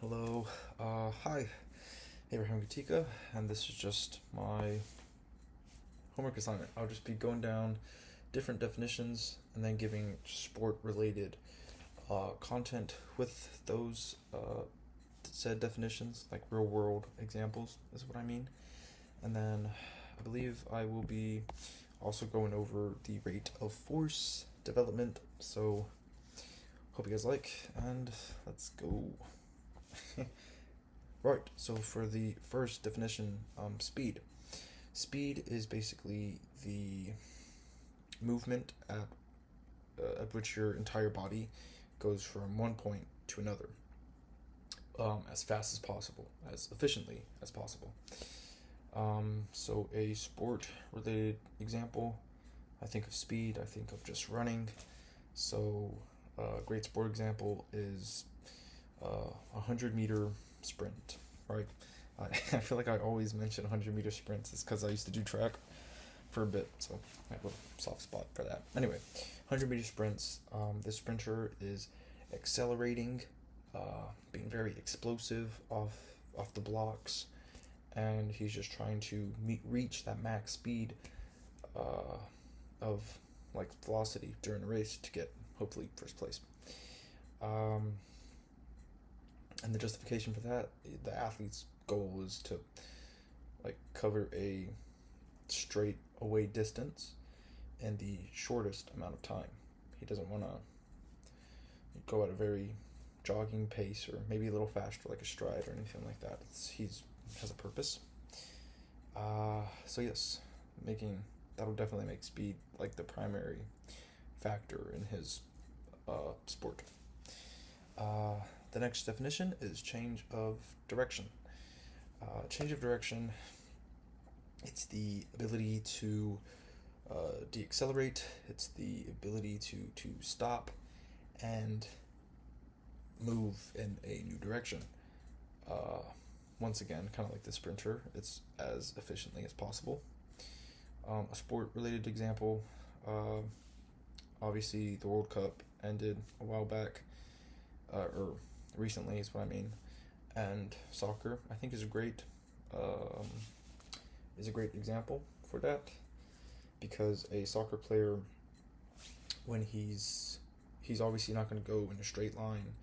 Hello, hi, Abraham Gatika, and this is just my homework assignment. I'll just be going down different definitions and then giving sport related content with those said definitions, like real world examples, is what I mean. And then I believe I will be also going over the rate of force development. So, hope you guys like, and let's go. Right, so for the first definition, speed. Speed is basically the movement at which your entire body goes from one point to another as fast as possible, as efficiently as possible. So, a sport related example, I think of speed, I think of just running. So, a great sport example is a 100-meter sprint, right? I feel like I always mention 100-meter sprints. It's because I used to do track for a bit, so I have a soft spot for that. Anyway, 100-meter sprints. The sprinter is accelerating, being very explosive off the blocks, and he's just trying to reach that max speed of like velocity during a race to get hopefully first place. And the justification for that, the athlete's goal is to like cover a straight away distance in the shortest amount of time. He doesn't want to go at a very jogging pace or maybe a little faster like a stride or anything like that. He's has a purpose. So yes, making that'll definitely make speed like the primary factor in his sport. The next definition is change of direction. Change of direction, it's the ability to deaccelerate, it's the ability to stop and move in a new direction. Once again, kind of like the sprinter, it's as efficiently as possible. A sport related example, obviously the World Cup ended a while back, or recently is what I mean, and soccer I think um, is a great example for that, because a soccer player, when he's obviously not going to go in a straight line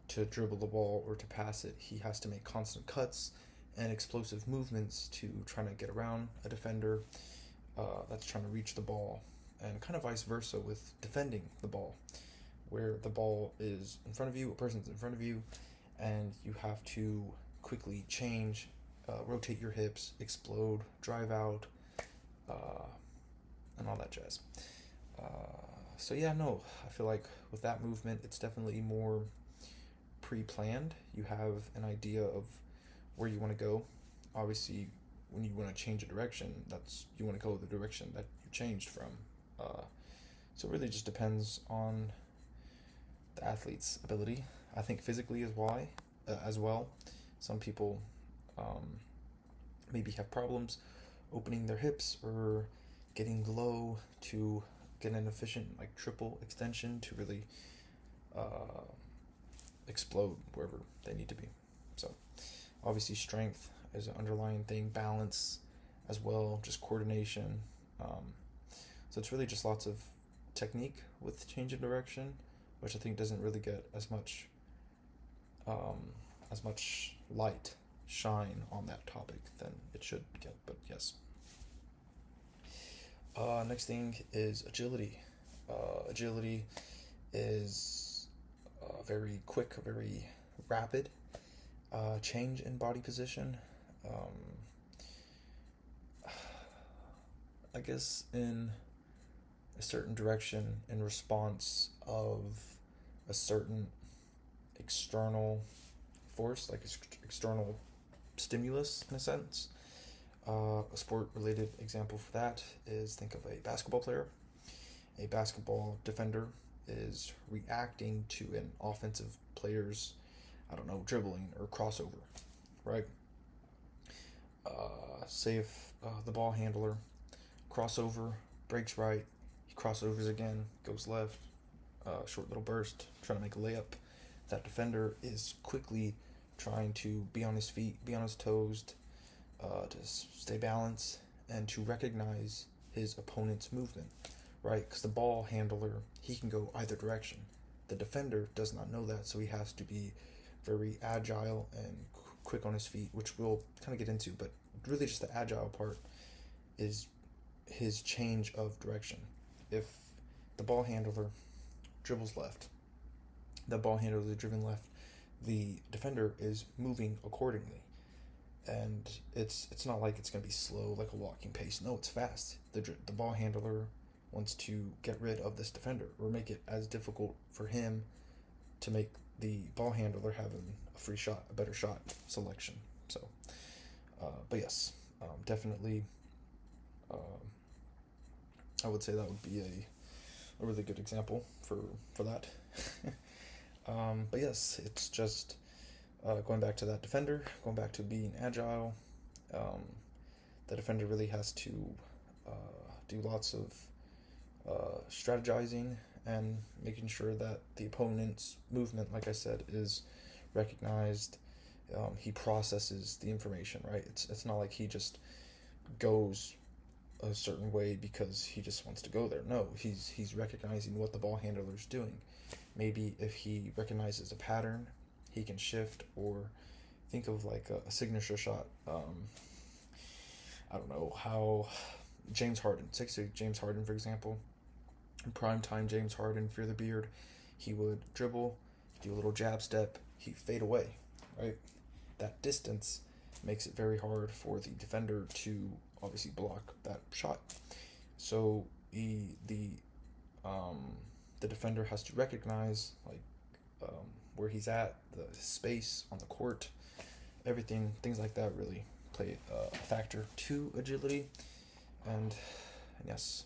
to dribble the ball or to pass it. He has to make constant cuts and explosive movements to trying to get around a defender that's trying to reach the ball, and kind of vice versa with defending the ball, where the ball is in front of you, a person's in front of you, and you have to quickly change, rotate your hips, explode, drive out, and all that jazz. So yeah, no, I feel like with that movement, it's definitely more pre-planned. You have an idea of where you want to go. Obviously, when you want to change a direction, that's you want to go the direction that you changed from. So it really just depends on the athlete's ability. I think physically as well. Some people maybe have problems opening their hips or getting low to get an efficient like triple extension to really uh, explode wherever they need to be. So obviously strength is an underlying thing, balance as well, just coordination. So it's really just lots of technique with change of direction, which I think doesn't really get um, as much light shine on that topic than it should get. But yes. Next thing is agility. Agility is very quick, very rapid change in body position. Um, I guess in a certain direction in response of a certain external force, like external stimulus in a sense. A sport related example for that is think of a basketball player. A basketball defender is reacting to an offensive player's, I don't know, dribbling or crossover, right? Say if the ball handler crossover, breaks right, he crossovers again, goes left, short little burst, trying to make a layup. That defender is quickly trying to be on his feet, be on his toes, to stay balanced, and to recognize his opponent's movement, right? Because the ball handler, he can go either direction. The defender does not know that, so he has to be very agile and quick on his feet, which we'll kind of get into, but really just the agile part is his change of direction. If the ball handler dribbles left, the ball handler is driven left, the defender is moving accordingly. And it's not like it's going to be slow like a walking pace. No, it's fast. The ball handler wants to get rid of this defender or make it as difficult for him to make the ball handler having a free shot, a better shot selection. So, but yes, definitely, I would say that would be a really good example for that. But yes, it's just going back to that defender, going back to being agile. The defender really has to do lots of strategizing and making sure that the opponent's movement, like I said, is recognized. He processes the information, right? It's not like he just goes a certain way because he just wants to go there. No, he's recognizing what the ball handler is doing. Maybe if he recognizes a pattern, he can shift or think of like a signature shot. I don't know how James Harden, James Harden, for example, in prime time James Harden, Fear the Beard, he would dribble, do a little jab step, he'd fade away, right? That distance makes it very hard for the defender to obviously block that shot. So the defender has to recognize like where he's at, the space on the court, everything, things like that really play a factor to agility. And yes,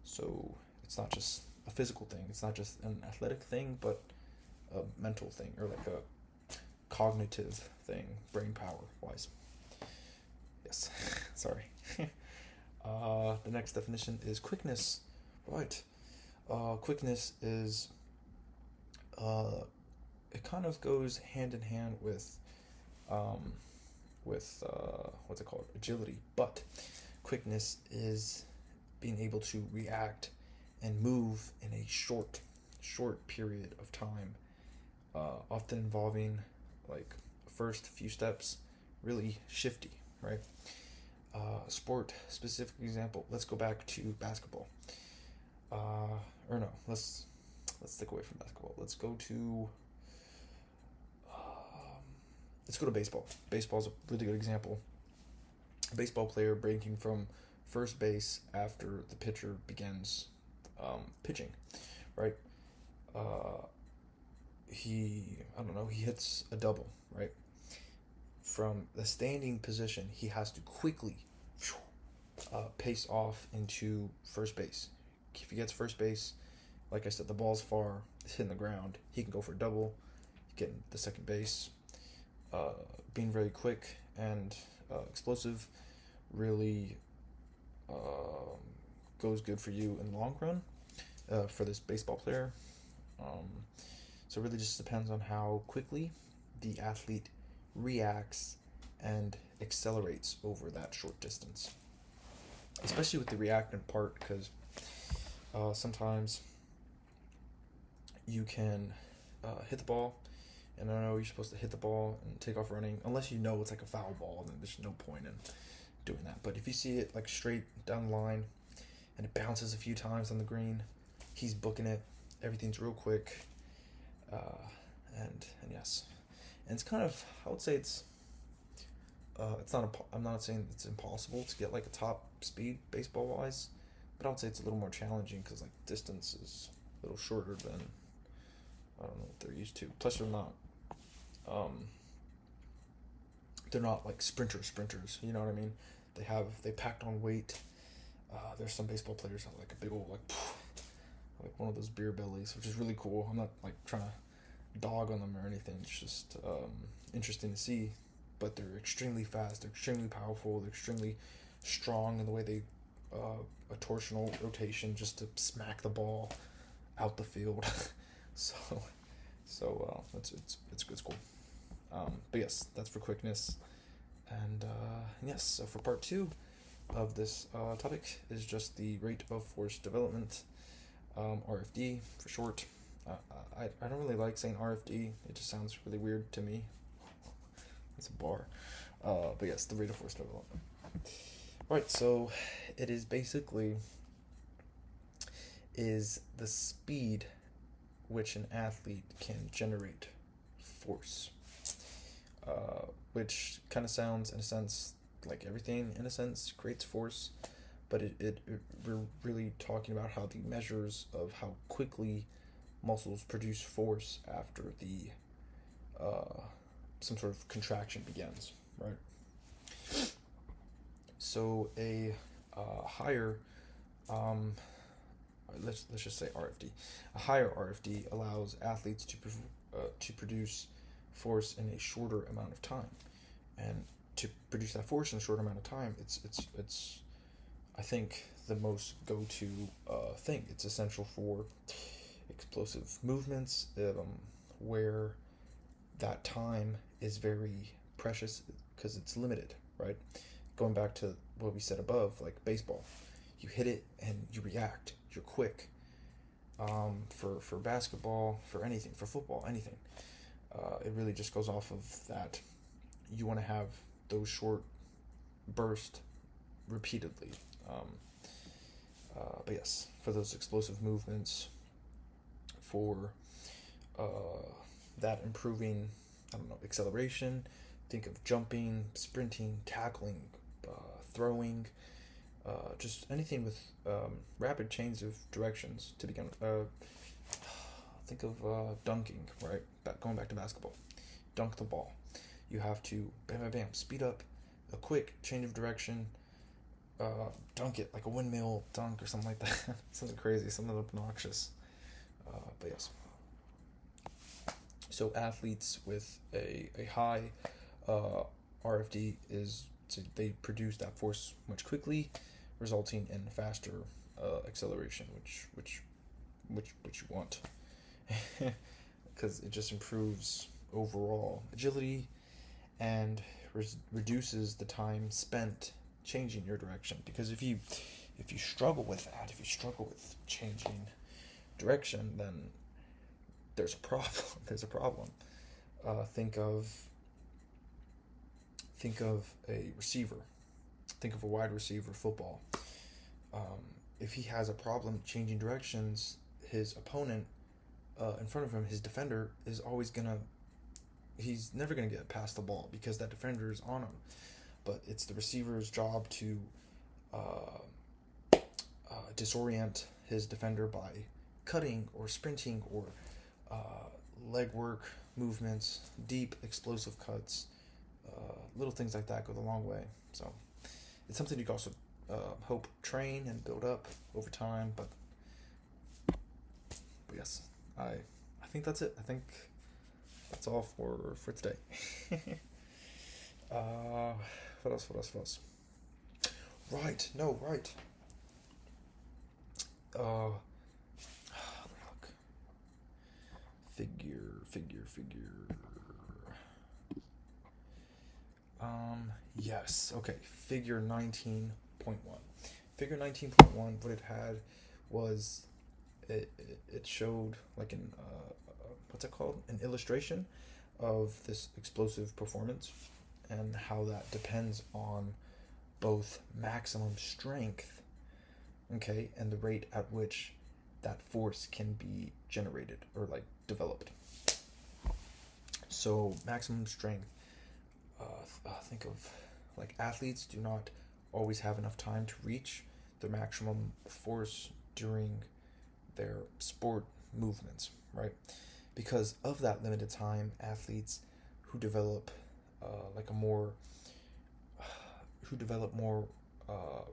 so it's not just a physical thing, it's not just an athletic thing, but a mental thing, or like a cognitive thing, brain power wise. Yes, sorry. The next definition is quickness. Right. Quickness is it kind of goes hand in hand with what's it called, agility, but quickness is being able to react and move in a short period of time, often involving like first few steps really shifty, right? Sport specific example, let's go back to basketball, or no, let's stick away from basketball. Let's go to baseball. Baseball is a really good example. A baseball player breaking from first base after the pitcher begins pitching, right? He hits a double, right? From the standing position, he has to quickly pace off into first base. If he gets first base, like I said, the ball's far, it's hitting the ground, he can go for a double, getting the second base. Being very quick and explosive really goes good for you in the long run, for this baseball player. So it really just depends on how quickly the athlete reacts and accelerates over that short distance, especially with the reactant part, because sometimes you can hit the ball, and I know you're supposed to hit the ball and take off running, unless you know it's like a foul ball, then there's no point in doing that. But if you see it like straight down the line and it bounces a few times on the green, he's booking it, everything's real quick, and yes, and it's kind of, I would say it's not I'm not saying it's impossible to get like a top speed baseball wise, but I would say it's a little more challenging because like distance is a little shorter than, I don't know what they're used to. Plus they're not like sprinters, you know what I mean? They packed on weight. There's some baseball players that have like a big old like one of those beer bellies, which is really cool. I'm not like trying to dog on them or anything. It's just interesting to see. But they're extremely fast. They're extremely powerful. They're extremely strong in the way they a torsional rotation just to smack the ball out the field. so it's cool. But yes, that's for quickness. And yes, so for part two of this topic is just the rate of force development, RFD for short. I don't really like saying RFD, it just sounds really weird to me. It's a bar. But yes, the rate of force development. Right, so it is basically is the speed which an athlete can generate force, which kind of sounds, in a sense, like everything, in a sense, creates force, but we're really talking about how the measures of how quickly muscles produce force after the some sort of contraction begins, right? So a higher let's just say RFD. A higher RFD allows athletes to produce force in a shorter amount of time, and to produce that force in a short amount of time, it's I think the most go-to thing. It's essential for explosive movements, where that time is very precious because it's limited, right? Going back to what we said above, like baseball, you hit it and you react. You're quick. For basketball, for anything, for football, anything, it really just goes off of that. You want to have those short bursts repeatedly. But yes, for those explosive movements, for that improving, I don't know, acceleration. Think of jumping, sprinting, tackling, throwing, just anything with rapid change of directions to begin with. Think of dunking, right? Going back to basketball. Dunk the ball. You have to bam, bam, bam, speed up, a quick change of direction, dunk it like a windmill dunk or something like that. Something crazy, something obnoxious. But yes. So athletes with a high RFD they produce that force much quickly, resulting in faster acceleration, which you want, because it just improves overall agility and reduces the time spent changing your direction. Because if you struggle with that, if you struggle with changing direction, then there's a problem. There's a problem. Think of a receiver. Think of a wide receiver football. If he has a problem changing directions, his opponent in front of him, his defender, he's never gonna get past the ball because that defender is on him. But it's the receiver's job to disorient his defender by cutting or sprinting or leg work movements, deep explosive cuts, little things like that go a long way. So it's something you can also hope train and build up over time. But yes, I think that's it. I think that's all for today. What else? Right. Look. Figure. Yes. Okay. Figure 19.1. Figure 19.1. What it had was it showed like an what's it called? An illustration of this explosive performance and how that depends on both maximum strength, okay, and the rate at which that force can be generated or like developed. So maximum strength, think of like athletes do not always have enough time to reach their maximum force during their sport movements, right? Because of that limited time, athletes who develop more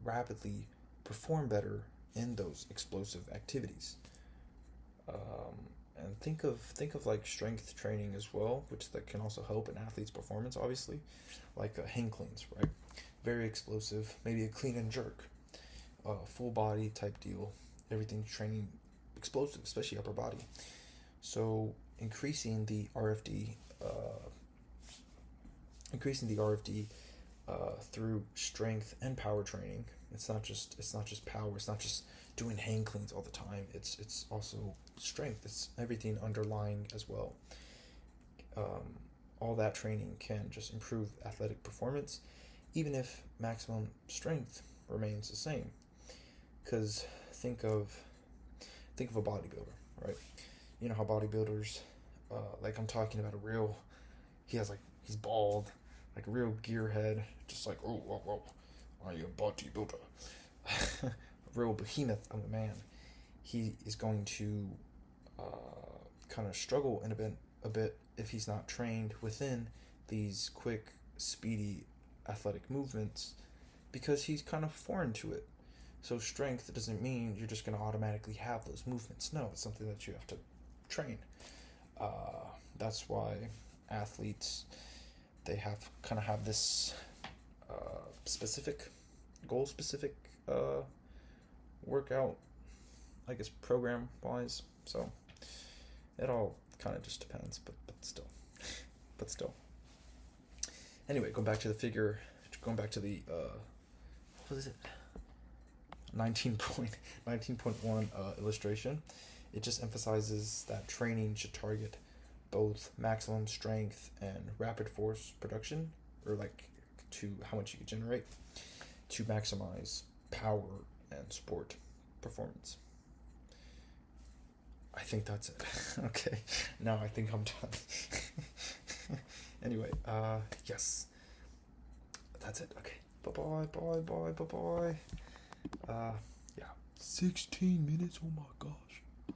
rapidly perform better in those explosive activities. And think of like strength training as well, which that can also help an athlete's performance, obviously, like hang cleans, right? Very explosive, maybe a clean and jerk, full body type deal. Everything training explosive, especially upper body. So increasing the RFD increasing the RFD through strength and power training. It's not just power. It's not just doing hang cleans all the time. It's also strength. It's everything underlying as well. All that training can just improve athletic performance, even if maximum strength remains the same. Because think of a bodybuilder, right? You know how bodybuilders, like I'm talking about he's bald, like a real gearhead, just like, oh, whoa, whoa, are you a bodybuilder? A real behemoth of a man. He is going to kind of struggle in a bit if he's not trained within these quick, speedy, athletic movements, because he's kind of foreign to it. So strength doesn't mean you're just going to automatically have those movements. No, it's something that you have to train. That's why athletes, they have this specific, goal specific workout, I guess, program wise. So it all kind of just depends, but still. Anyway, going back to the what is it? 19.1 illustration. It just emphasizes that training should target both maximum strength and rapid force production, or like to how much you can generate, to maximize power and sport performance. I think that's it. Okay, now I think I'm done. Anyway, yes, that's it. Okay, bye. Yeah, 16 minutes. Oh my gosh.